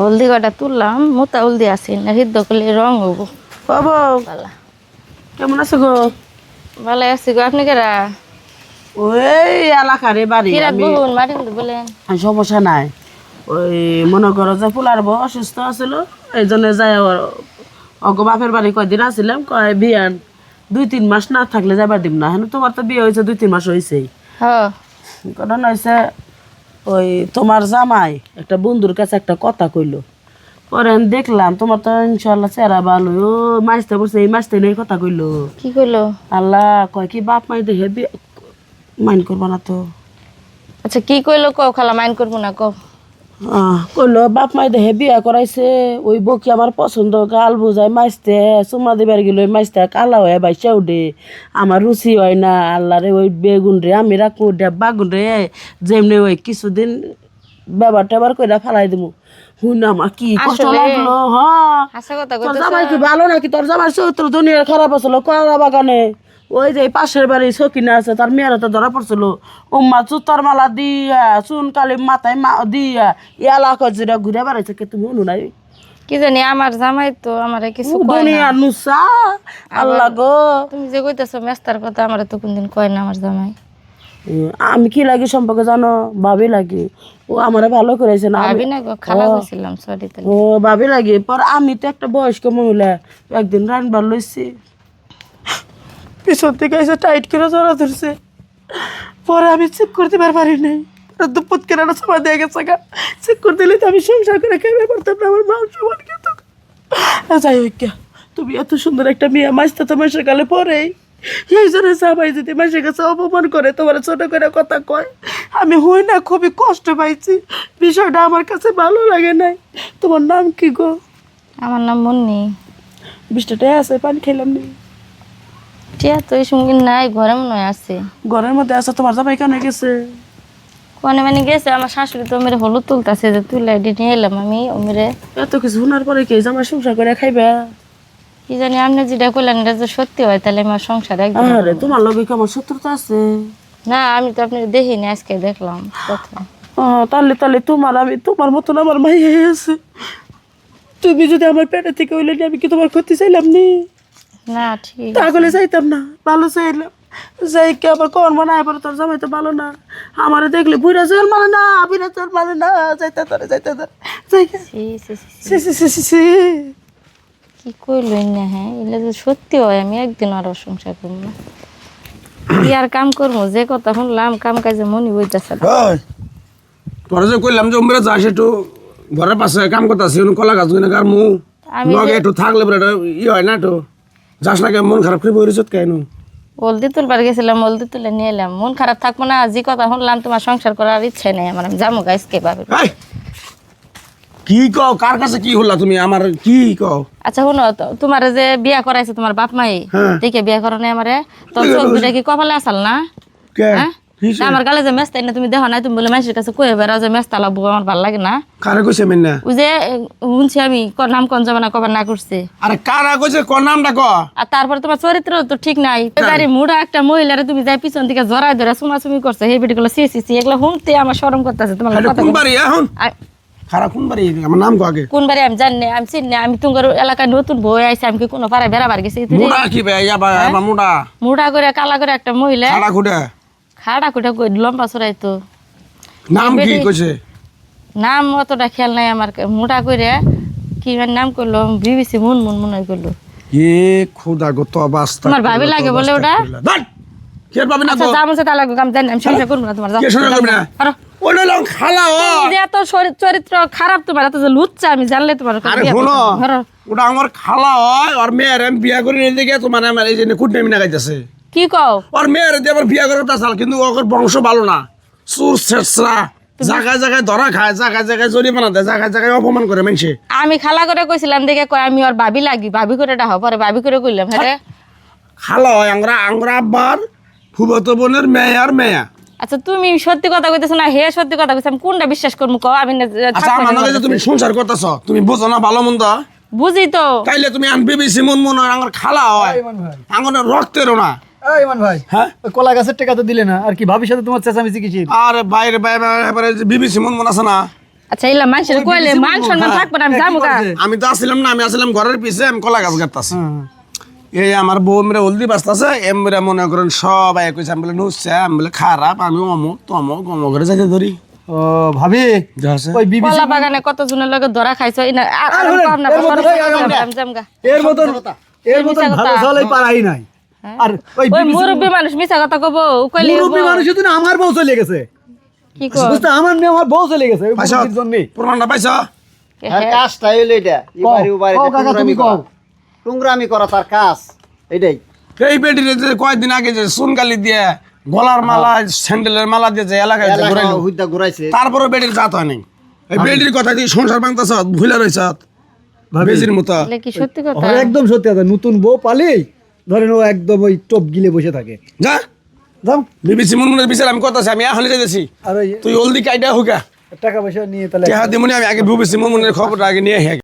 হলদি কটা তুললাম, মোটা হলদি আছে না, সিদ্ধ করলে রং হবো। বাবা ভালো কেমন আছে গো? ভালো আছি গো, আপনি কেরা? ওই এলাকারে বাড়ি কি আমি। রাখবো মাটি কিন্তু বলেন। সমস্যা নাই, ওই মনে করো যে ফুলার বউ অসুস্থ আছিল, এই জন্য যাই অগ বাপের বাড়ি কয়দিন আসছিলাম, কয় বিয়ান 2-3 মাস না থাকলে যাবার দিব না। হ্যাঁ তোমার তো বিয়ে হয়েছে 2-3 মাস হয়েছেই। হ্যাঁ ঘটনা হয়েছে ওই তোমার জামাই একটা বন্ধুর কাছে একটা কথা কইলো, পরে আমি দেখলাম তোমার তো ইনশাল্লাহ চেহারা ভালো, ও মাসতে বসে এই মাসতে নেই কথা কইলো। কি করলো? আল্লাহ কয় কি বাপ মাই দেখে মাইন করবা না তো। আচ্ছা কি কইলো কও, খালা মাইন্ড করবো না কও। কইলো বাপ মাই দেখে বিয়া করাইছে, ওই বকি আমার পছন্দ, গাল বুঝায় মাইসতে চুমা দিবার গেল, মাইসতে কালা হয়ে বাইসা উঠে, আমার রুচি হয় না। আল্লাহ রে ওই বেগুন রে আমি রাখবো বাগুন রে, যেমনি ওই কিছুদিন ব্যবহার ট্যাবার করে ফালাই দিব। হুন আমার কি কষ্ট আসলে লাগলো। হাসা কথা তোর কইতেছ। জামাই কি ভালো নাকি? তোর জামাই চরিত্র দুনিয়ার খারাপ আছিল, কলা বাগানে ওই যে পাশের বাড়ি সকিনা আছে, তার মেয়েরা তো ধরা পড়ছিল, উম্মা জুতার মালা দিয়া চুন কালি মাথায় দিয়া এলাকা যেটা ঘুরে বেড়াইছে, কে তুমি শুনো নাই? কি জানি আমার জামাই তো আমারে কিছু কয় না। দুনিয়ার নুসা আল্লাহ গো। তুমি যে কইতেছো মেস্তার কথা, আমারে তো কোনদিন কয় না আমার জামাই। আমি কি লাগি সম্পর্কে জানো? ভাবি লাগি। ও আমারে ভালো করেছে না। ভাবি না গো, খালা কইছিলাম সরি তাহলে। ও ভাবি লাগে। পর আমি তো একটা বয়স্ক মহিলা, একদিন রানবার লইছি, পিছন থেকে এসে টাইট করে জড়া ধরছে, পরে আমি চেক করতে পারি নাই, দুপুত করে সময় দিয়ে গেছে গা। চেক করতে দিলে তো আমি সংসার করে খাইবে পারতাম না, আমার মান সমান কিন্তু। যাই হোক কে, তুমি এত সুন্দর একটা মেয়ে মাসতে তো মাসের কালে পরেই এই জন্য সবাই যদি মাসের কাছে অপমান করে, তোমার ছোট করে কথা কয়, আমি হই না খুবই কষ্ট পাইছি, বিষয়টা আমার কাছে ভালো লাগে নাই। তোমার নাম কি গো? আমার নাম মুন্নি। 20 টাকা আছে, পানি খেলাম নি। টিয়া তো এই সঙ্গে নাই, ঘরে মনে হয় আছে। ঘরের মধ্যে আছে। তোমার জামাই কেন গেছে? কোনে মানে গেছে, আমার শাশুড়ি তো মেরে হলুদ তুলতেছে, যে তুলে নিয়ে এলাম আমি ও মেরে। এত কিছু শোনার পরে কি জামাই সংসার করে খাইবা? কি জানি আপনি যেটা কইলেন এটা যে সত্যি হয়, তাহলে আমার সংসার একদম। আরে তোমার লগে কি আমার শত্রুতা আছে? না আমি তো আপনি দেখিনি, আজকে দেখলাম প্রথম। তাহলে তাহলে তোমার আমি তোমার মতন আমার মাই আছে। তুমি যদি আমার পেটে থেকে হইলে নি, আমি কি তোমার ক্ষতি চাইলাম নি? না ঠিক তাহলে চাইতাম না, ভালো চাইলাম। যাই কে আবার কর মানে এবার তোর জামাই তো ভালো না, আমার দেখলে বুড়া চল মানে না, বুড়া চল মানে না, যাইতে তোরে যাইতে তোর যাই কে। সি সি সি সি। সি সি সি সি সি। কি কইলেন না? হ্যাঁ এগুলো যে সত্যি হয়, আমি একদিন আরো সংসার করবো না। কি আর কাম করবো, যে কথা শুনলাম কাম কাজে মনি বইতেছে না। তোরা যে কইলাম যে উমরা যাস একটু ঘরের পাশে কাম করতেছি, কলা গাছ কিনে কার মু আমি লগে একটু থাকলে পরে এটা হয় না, একটু যাস না, মন খারাপ করে বইরেছ কেন? হলদি তুলবার গেছিলাম, হলদি তুলে নিয়ে এলাম, মন খারাপ থাকবো না? যে কথা শুনলাম তোমার সংসার করার ইচ্ছে নেই আমার, আমি যাবো গাইজকে পাবে। এই, কি কও? কার কাছে কি হল্লা তুমি? আমার কি কও? আচ্ছা শুনো, তোমার যে বিয়া করাইছে তোমার বাপ মাই, হ্যাঁ। দেখে বিয়া করো না আমারে? তোর চোখ দুটা কি কপালে আসাল না? কে হ্যাঁ? কিসে? তা আমার গালে যে মেস্তাই না তুমি দেখো নাই? তুমি বলে মানুষের কাছে কয়ে বেড়াও যে মেস্তা লাগবো, আমার ভালো লাগে না। কারে কইছে মেন না? ওই যে শুনছি আমি নাম কোন যাবে না কবার না করছে। আরে কারা কইছে? কোন নামটা ক? আর তারপরে তোমার চরিত্র তো ঠিক নাই। বাড়ি মুড়া একটা মহিলারে তুমি যাই পিছন থেকে জড়াই ধরে চুমাচুমি করছে, সেই বেটিগুলো সি সি সি, এগুলো শুনতে আমার শরম করতেছে। তোমার এটা কথা কোন বাড়ি এখন? খারাপ কোন বাড়ি? আমার নাম কো আগে। কোন বাড়ি আমি জানি না, আমি চিনি না। আমি তোমার এলাকায় নতুন বই আইছি, আমি কি কোনো পাড়ায় বেড়াবার গেছি? মুডা কি বে ইয়াবা ইয়াবা মুডা মুড়া করে কালা করে একটা মহিলা, খাড়া খুঁড়া খাড়া খুঁটা লম্বা চড়াইতো। নাম কি কইছে? নাম অতটা খেয়াল নাই আমার। মোটা করে কি নাম করলো, বিবিসি মুন মুন মনে করলো। এ খোদা গো, তো বাস্তা তোমার ভাবি লাগে বলে ওটা? দাঁড় কে পাবি না আচ্ছা তো? যা মন তা লাগবে, আমি জানি, আমি সংসার করবো না তোমার। কে শোনা করবি না? আরো ওটা লং খালা ও। তুমি যে এত চরিত্র খারাপ, তোমার এত যে লুচ্চা, আমি জানলে তোমার আরে বিয়ে শোনো, করতাম। ধরো। ওটা আমার খালা হয়, আর মেয়ের আমি বিয়া করে নিয়ে দেখে তোমার আমার এই যে কুটনামি না গাইতেছে। কি কও? আর মেয়ের দিয়ে আবার বিয়া করে তাছাল, কিন্তু ওর বংশ ভালো না, সুর শেষরা, জায়গায় জায়গায় ধরা খায়, জায়গায় জায়গায় জরিমানা দেয়, জায়গায় জায়গায় অপমান করে মানুষে। আমি খালা করে কইছিলাম দেখে কয় আমি ওর ভাবি লাগি, ভাবি করে ডাহ, পরে ভাবি করে কইলাম। হ্যাঁ খালা হয় আমরা আংরা আব্বার ফুবতো বোনের মেয়ে আর মেয়া। আচ্ছা তুমি সত্যি কথা কইতেছো না হে সত্যি কথা কইছ? আমি কোনটা বিশ্বাস করবো কও? আমি আচ্ছা আমার নগে যে তুমি সংসার করতেছ, তুমি বুঝো না ভালো মন্দ? বুঝি তো। তাইলে তুমি আন বিবিসি মন মন আমার খালা হয়, আমার রক্তেরও না। এই ইমান ভাই, হ্যাঁ ওই কলা গাছের টাকা তো দিলে না, আর কি ভাবির সাথে তোমার চেঁচামেচি কিসের? আরে বাইরে বাইরে এবারে বিবিসি মন মন আছে না, আচ্ছা এলা মানুষের কইলে মান সম্মান থাকবে না, আমি যাবো গা। আমি তো আসছিলাম না, আমি আসছিলাম ঘরের পিছে, আমি কলা গাছ কাটতাছি। এই আমার বউ মেরে হলদি বাঁচতেছে, এমরা মনে করেন সবাই কইছে, আমি বলে নুসছে, আমি বলে খারাপ, আমি অমুক তমুক অমুক করে যাইতে ধরি। ও ভাবি যা আছে। ওই বিবি কলা বাগানে কত জনের লগে ধরা খাইছো এই না আর আর হলেন, কম না, এর মধ্যে আমি যামগা। এর মতন ভালো চলাই পারাই নাই। আর ওই ওই মুরব্বী মানুষ মিছা কথা কব, কইলে মুরব্বী মানুষ তো না, আমার বউ চলে গেছে, কি কর বুঝতে আমার নেই, আমার বউ চলে গেছে ওই পাইছো মুরব্বির জন্যই। প্রমাণটা পাইছো? আর কাজটা হইলো এটা, এবারে ওবারে কও কাকা, তুমি কও। টুংরামি করা তার কাজ এটাই। এই বেটিরে যে কয়েকদিন আগে যে সুনকালি দিয়ে গলার মালা স্যান্ডেলের মালা দিয়ে যে এলাকায় যে ঘুরাইলো, হুইদা ঘুরাইছে। তারপরে বেটির জাত হয় নাই। এই বেটির কথা দিয়ে সংসার ভাঙতেছ, ভুলে রয়েছ বেজির মতো। এলে কি সত্যি কথা? ওর একদম সত্যি কথা, নতুন বউ পালেই ধরেন ও একদম ওই টপ গিলে বসে থাকে। যা যাও, বিবিসি মুনমুনের বিচার আমি কথা আমি এখনই যাইতেছি। আর ওই তুই হলদি কাইটা হুকা টাকা পয়সা নিয়ে তাহলে টেহা দিমুনি, আমি আগে বিবিসি মুনমুনের খবরটা আগে নিয়ে আহি।